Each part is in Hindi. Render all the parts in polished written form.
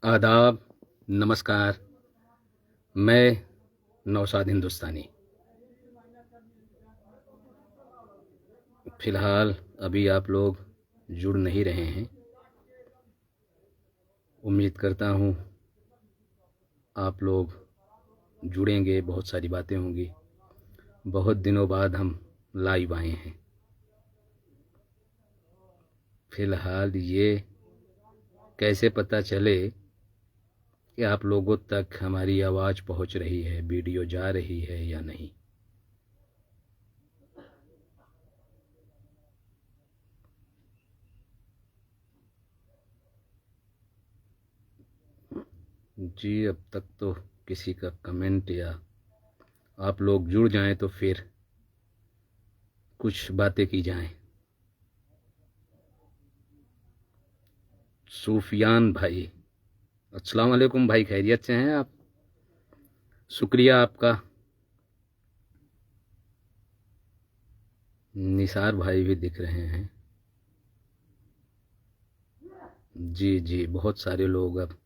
आदाब, नमस्कार। मैं नौशाद हिंदुस्तानी। फ़िलहाल अभी आप लोग जुड़ नहीं रहे हैं। उम्मीद करता हूँ आप लोग जुड़ेंगे, बहुत सारी बातें होंगी। बहुत दिनों बाद हम लाइव आए हैं। फ़िलहाल ये कैसे पता चले कि आप लोगों तक हमारी आवाज़ पहुँच रही है, वीडियो जा रही है या नहीं। जी, अब तक तो किसी का कमेंट या आप लोग जुड़ जाएं तो फिर कुछ बातें की जाएं। सूफियान भाई, अस्सलाम वालेकुम भाई, खैरियत से हैं आप? शुक्रिया आपका। निसार भाई भी दिख रहे हैं। जी जी, बहुत सारे लोग अब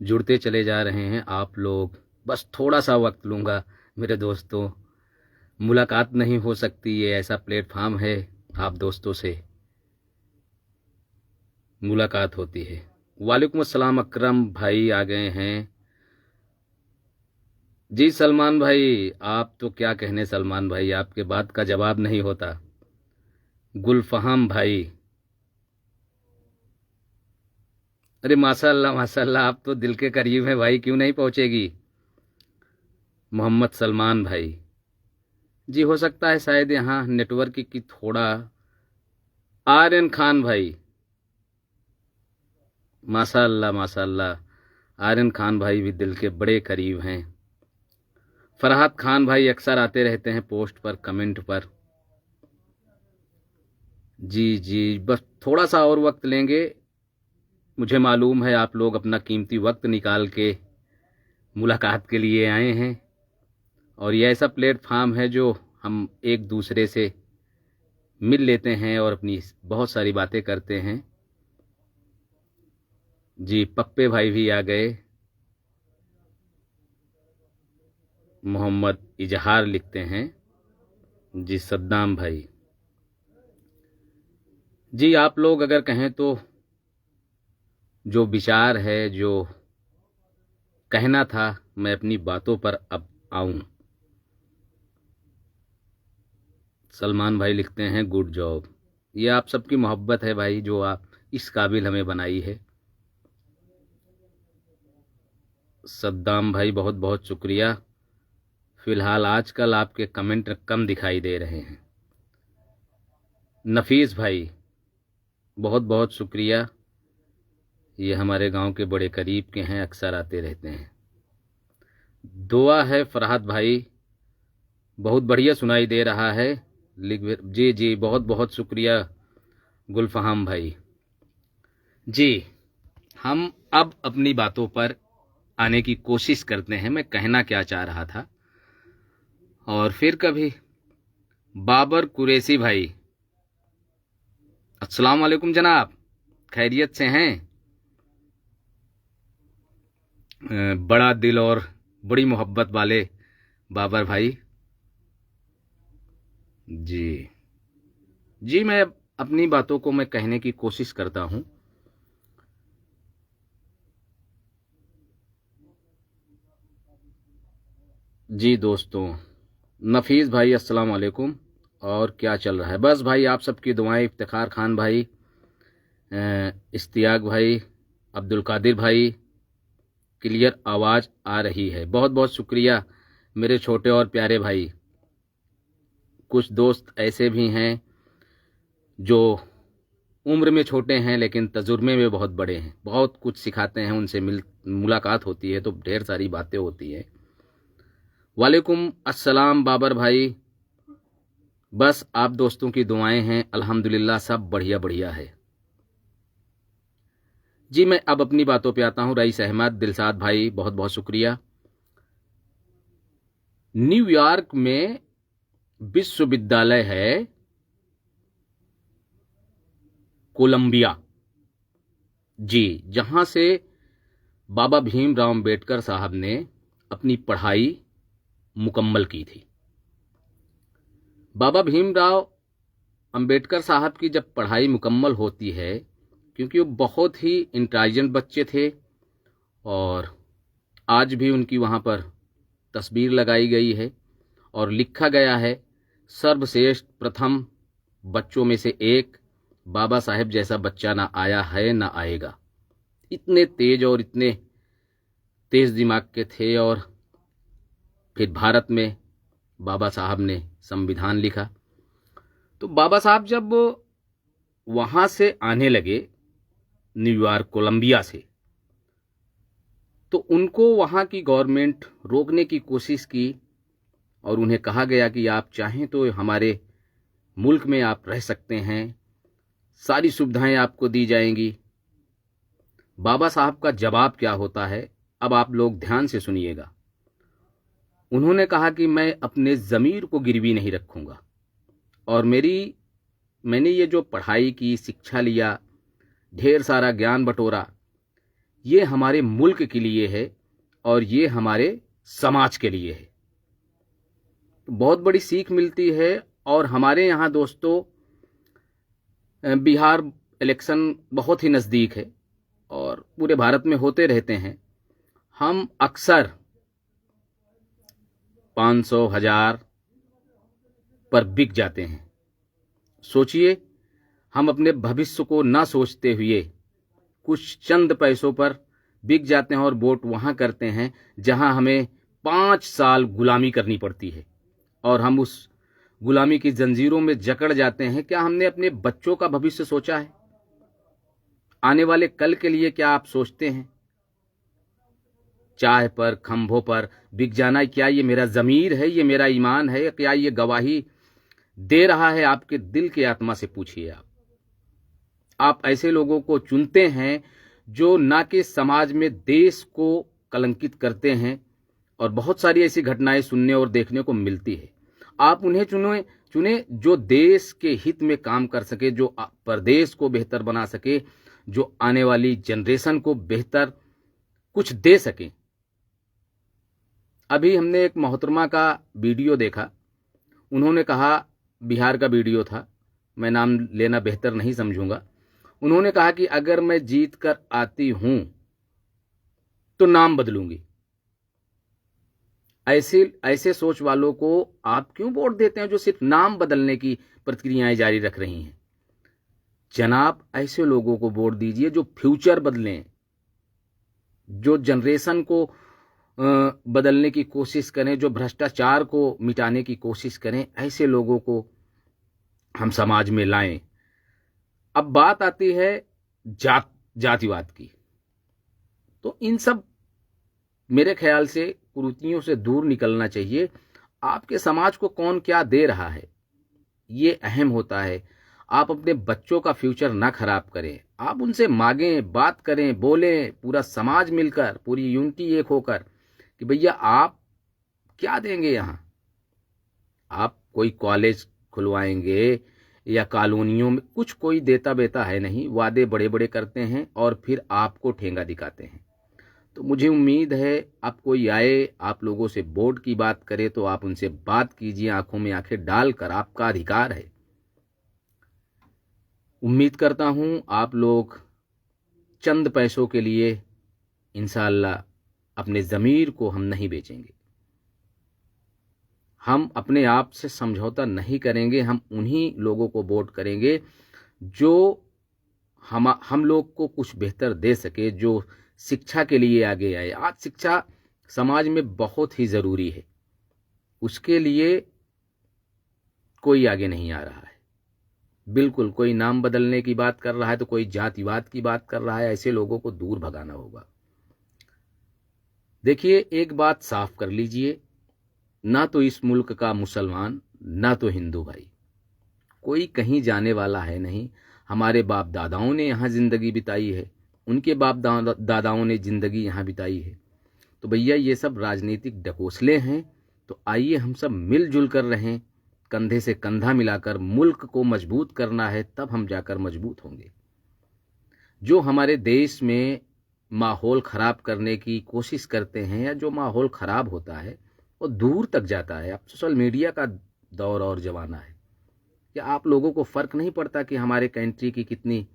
जुड़ते चले जा रहे हैं। आप लोग बस थोड़ा सा वक्त लूँगा मेरे दोस्तों। मुलाकात नहीं हो सकती, ये ऐसा प्लेटफार्म है, आप दोस्तों से मुलाकात होती है। वालेकुम अस्सलाम, अकरम भाई आ गए हैं। जी सलमान भाई, आप तो क्या कहने सलमान भाई, आपके बात का जवाब नहीं होता। गुलफहाम भाई, अरे माशाल्लाह माशाल्लाह, आप तो दिल के करीब हैं भाई, क्यों नहीं पहुंचेगी। मोहम्मद सलमान भाई, जी हो सकता है शायद यहाँ नेटवर्क की थोड़ा। आर्यन खान भाई, माशाल्लाह माशाल्लाह, आर्यन खान भाई भी दिल के बड़े करीब हैं। फरहाद खान भाई अक्सर आते रहते हैं पोस्ट पर, कमेंट पर। जी जी, बस थोड़ा सा और वक्त लेंगे। मुझे मालूम है आप लोग अपना कीमती वक्त निकाल के मुलाकात के लिए आए हैं, और ये ऐसा प्लेटफार्म है जो हम एक दूसरे से मिल लेते हैं और अपनी बहुत सारी बातें करते हैं। जी, पप्पे भाई भी आ गए। मोहम्मद इजहार लिखते हैं। जी सद्दाम भाई, जी आप लोग अगर कहें तो जो विचार है, जो कहना था, मैं अपनी बातों पर अब आऊं। सलमान भाई लिखते हैं गुड जॉब। ये आप सबकी मोहब्बत है भाई, जो आप इस काबिल हमें बनाई है। सद्दाम भाई बहुत बहुत शुक्रिया। फ़िलहाल आजकल आपके कमेंट कम दिखाई दे रहे हैं। नफीस भाई, बहुत बहुत शुक्रिया। ये हमारे गांव के बड़े करीब के हैं, अक्सर आते रहते हैं। दुआ है फरहाद भाई, बहुत बढ़िया सुनाई दे रहा है। जी जी, बहुत बहुत शुक्रिया गुलफहाम भाई। जी, हम अब अपनी बातों पर आने की कोशिश करते हैं, मैं कहना क्या चाह रहा था। और फिर कभी बाबर कुरैशी भाई, अस्सलाम वालेकुम जनाब, खैरियत से हैं? बड़ा दिल और बड़ी मोहब्बत वाले बाबर भाई। जी जी, मैं अपनी बातों को मैं कहने की कोशिश करता हूं। जी दोस्तों, नफीस भाई अस्सलाम वालेकुम, और क्या चल रहा है? बस भाई आप सबकी दुआएं। इफ्तिखार खान भाई, इश्तियाक भाई, अब्दुल कादिर भाई, क्लियर आवाज़ आ रही है, बहुत बहुत शुक्रिया मेरे छोटे और प्यारे भाई। कुछ दोस्त ऐसे भी हैं जो उम्र में छोटे हैं लेकिन तजुर्बे में बहुत बड़े हैं, बहुत कुछ सिखाते हैं, उनसे मुलाकात होती है तो ढेर सारी बातें होती हैं। वालेकुम अस्सलाम बाबर भाई, बस आप दोस्तों की दुआएं हैं, अल्हम्दुलिल्लाह सब बढ़िया बढ़िया है। जी, मैं अब अपनी बातों पे आता हूं। रईस अहमद, दिलसाद भाई, बहुत बहुत शुक्रिया। न्यूयॉर्क में विश्वविद्यालय है कोलंबिया, जी, जहां से बाबा भीमराव अंबेडकर साहब ने अपनी पढ़ाई मुकम्मल की थी। बाबा भीमराव अंबेडकर साहब की जब पढ़ाई मुकम्मल होती है, क्योंकि वो बहुत ही इंटेलिजेंट बच्चे थे और आज भी उनकी वहाँ पर तस्वीर लगाई गई है और लिखा गया है, सर्वश्रेष्ठ प्रथम बच्चों में से एक, बाबा साहेब जैसा बच्चा ना आया है ना आएगा। इतने तेज और इतने तेज दिमाग के थे। और फिर भारत में बाबा साहब ने संविधान लिखा। तो बाबा साहब जब वहाँ से आने लगे न्यूयॉर्क कोलंबिया से, तो उनको वहाँ की गवर्नमेंट रोकने की कोशिश की और उन्हें कहा गया कि आप चाहें तो हमारे मुल्क में आप रह सकते हैं, सारी सुविधाएं आपको दी जाएंगी। बाबा साहब का जवाब क्या होता है, अब आप लोग ध्यान से सुनिएगा। उन्होंने कहा कि मैं अपने ज़मीर को गिरवी नहीं रखूंगा और मैंने ये जो पढ़ाई की, शिक्षा लिया, ढेर सारा ज्ञान बटोरा, ये हमारे मुल्क के लिए है और ये हमारे समाज के लिए है। बहुत बड़ी सीख मिलती है। और हमारे यहाँ दोस्तों बिहार इलेक्शन बहुत ही नज़दीक है और पूरे भारत में होते रहते हैं। हम अक्सर 500, 1000 पर बिक जाते हैं। सोचिए, हम अपने भविष्य को ना सोचते हुए कुछ चंद पैसों पर बिक जाते हैं और वोट वहाँ करते हैं जहाँ हमें 5 साल गुलामी करनी पड़ती है और हम उस गुलामी की जंजीरों में जकड़ जाते हैं। क्या हमने अपने बच्चों का भविष्य सोचा है? आने वाले कल के लिए क्या आप सोचते हैं? चाह पर, खंभों पर बिक जाना, क्या ये मेरा ज़मीर है, ये मेरा ईमान है, क्या ये गवाही दे रहा है आपके दिल की आत्मा से? पूछिए। आप ऐसे लोगों को चुनते हैं जो ना कि समाज में देश को कलंकित करते हैं और बहुत सारी ऐसी घटनाएं सुनने और देखने को मिलती है। आप उन्हें चुने जो देश के हित में काम कर सके, जो प्रदेश को बेहतर बना सके, जो आने वाली जनरेशन को बेहतर कुछ दे सके। अभी हमने एक मोहतरमा का वीडियो देखा। उन्होंने कहा, बिहार का वीडियो था, मैं नाम लेना बेहतर नहीं समझूंगा। उन्होंने कहा कि अगर मैं जीत कर आती हूं तो नाम बदलूंगी। ऐसे सोच वालों को आप क्यों वोट देते हैं जो सिर्फ नाम बदलने की प्रक्रियाएं जारी रख रही हैं? जनाब, ऐसे लोगों को वोट दीजिए जो फ्यूचर बदलें, जो जनरेशन को बदलने की कोशिश करें, जो भ्रष्टाचार को मिटाने की कोशिश करें। ऐसे लोगों को हम समाज में लाएं। अब बात आती है जातिवाद की। तो इन सब मेरे ख्याल से कुरीतियों से दूर निकलना चाहिए। आपके समाज को कौन क्या दे रहा है, ये अहम होता है। आप अपने बच्चों का फ्यूचर ना खराब करें। आप उनसे मांगें, बात करें, बोलें, पूरा समाज मिलकर, पूरी यूनिटी एक होकर कि भैया आप क्या देंगे यहाँ। आप कोई कॉलेज खुलवाएंगे या कॉलोनियों में, कुछ कोई देता बेता है नहीं। वादे बड़े बड़े करते हैं और फिर आपको ठेंगा दिखाते हैं। तो मुझे उम्मीद है अब कोई आए, आप लोगों से वोट की बात करे तो आप उनसे बात कीजिए, आंखों में आंखें डालकर। आपका अधिकार है। उम्मीद करता हूं आप लोग चंद पैसों के लिए इंशाअल्लाह अपने ज़मीर को हम नहीं बेचेंगे। हम अपने आप से समझौता नहीं करेंगे। हम उन्हीं लोगों को वोट करेंगे जो हम लोग को कुछ बेहतर दे सके, जो शिक्षा के लिए आगे आए। आज शिक्षा समाज में बहुत ही ज़रूरी है, उसके लिए कोई आगे नहीं आ रहा है। बिल्कुल, कोई नाम बदलने की बात कर रहा है तो कोई जातिवाद की बात कर रहा है। ऐसे लोगों को दूर भगाना होगा। देखिए, एक बात साफ कर लीजिए, ना तो इस मुल्क का मुसलमान ना तो हिंदू भाई, कोई कहीं जाने वाला है नहीं। हमारे बाप दादाओं ने यहाँ ज़िंदगी बिताई है, उनके बाप दादाओं ने ज़िंदगी यहाँ बिताई है। तो भैया ये सब राजनीतिक ढकोसले हैं। तो आइए हम सब मिलजुल कर रहें, कंधे से कंधा मिलाकर। मुल्क को मजबूत करना है, तब हम जाकर मजबूत होंगे। जो हमारे देश में माहौल ख़राब करने की कोशिश करते हैं, या जो माहौल ख़राब होता है वो दूर तक जाता है। अब सोशल मीडिया का दौर और ज़माना है कि आप लोगों को फ़र्क नहीं पड़ता कि हमारे कंट्री की कितनी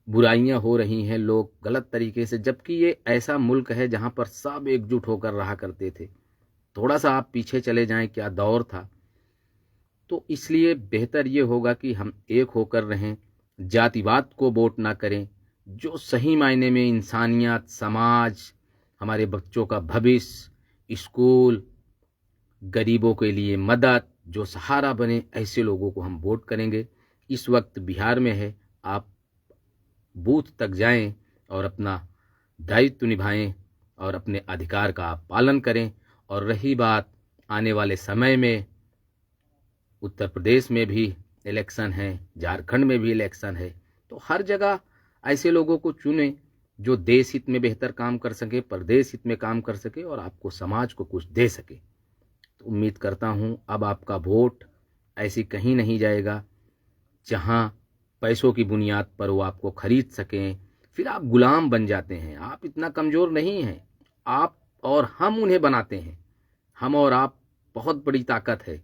बुराइयां हो रही हैं, लोग गलत तरीके से, जबकि ये ऐसा मुल्क है जहां पर सब एकजुट होकर रहा करते थे। थोड़ा सा आप पीछे चले जाएं, क्या दौर था। तो इसलिए बेहतर ये होगा कि हम एक होकर रहें, जातिवाद को वोट ना करें। जो सही मायने में इंसानियत, समाज, हमारे बच्चों का भविष्य, स्कूल, गरीबों के लिए मदद, जो सहारा बने, ऐसे लोगों को हम वोट करेंगे। इस वक्त बिहार में है, आप बूथ तक जाएं और अपना दायित्व निभाएं और अपने अधिकार का आप पालन करें। और रही बात आने वाले समय में, उत्तर प्रदेश में भी इलेक्शन है, झारखंड में भी इलेक्शन है, तो हर जगह ऐसे लोगों को चुनें जो देश हित में बेहतर काम कर सके, प्रदेश हित में काम कर सके और आपको, समाज को कुछ दे सके। तो उम्मीद करता हूं अब आपका वोट ऐसी कहीं नहीं जाएगा जहां पैसों की बुनियाद पर वो आपको खरीद सकें, फिर आप गुलाम बन जाते हैं। आप इतना कमज़ोर नहीं हैं, आप और हम उन्हें बनाते हैं। हम और आप बहुत बड़ी ताकत है।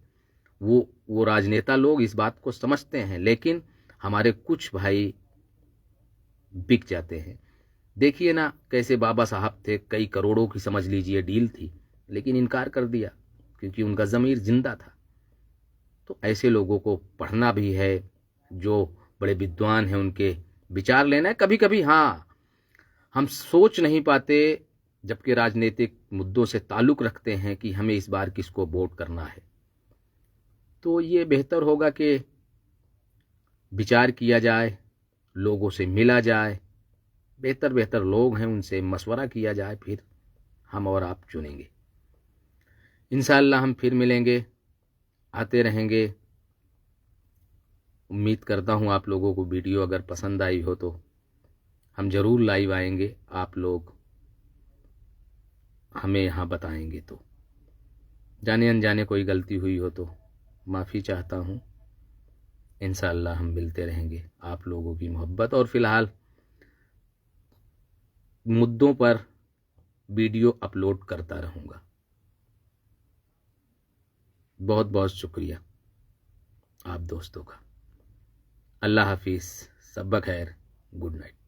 वो राजनेता लोग इस बात को समझते हैं, लेकिन हमारे कुछ भाई बिक जाते हैं। देखिए ना कैसे बाबा साहब थे, कई करोड़ों की समझ लीजिए डील थी, लेकिन इनकार कर दिया क्योंकि उनका ज़मीर जिंदा था। तो ऐसे लोगों को पढ़ना भी है, जो बड़े विद्वान हैं उनके विचार लेना है। कभी कभी हाँ, हम सोच नहीं पाते जबकि राजनीतिक मुद्दों से ताल्लुक़ रखते हैं कि हमें इस बार किसको वोट करना है। तो ये बेहतर होगा कि विचार किया जाए, लोगों से मिला जाए, बेहतर बेहतर लोग हैं उनसे मशवरा किया जाए, फिर हम और आप चुनेंगे। इंशाअल्लाह हम फिर मिलेंगे, आते रहेंगे। उम्मीद करता हूँ आप लोगों को वीडियो अगर पसंद आई हो तो हम ज़रूर लाइव आएंगे, आप लोग हमें यहाँ बताएंगे। तो जाने अनजाने कोई गलती हुई हो तो माफ़ी चाहता हूँ। इंशाअल्लाह हम मिलते रहेंगे, आप लोगों की मोहब्बत और फ़िलहाल मुद्दों पर वीडियो अपलोड करता रहूँगा। बहुत बहुत शुक्रिया आप दोस्तों का। अल्लाह हाफिज़, सब खैर, गुड नाइट।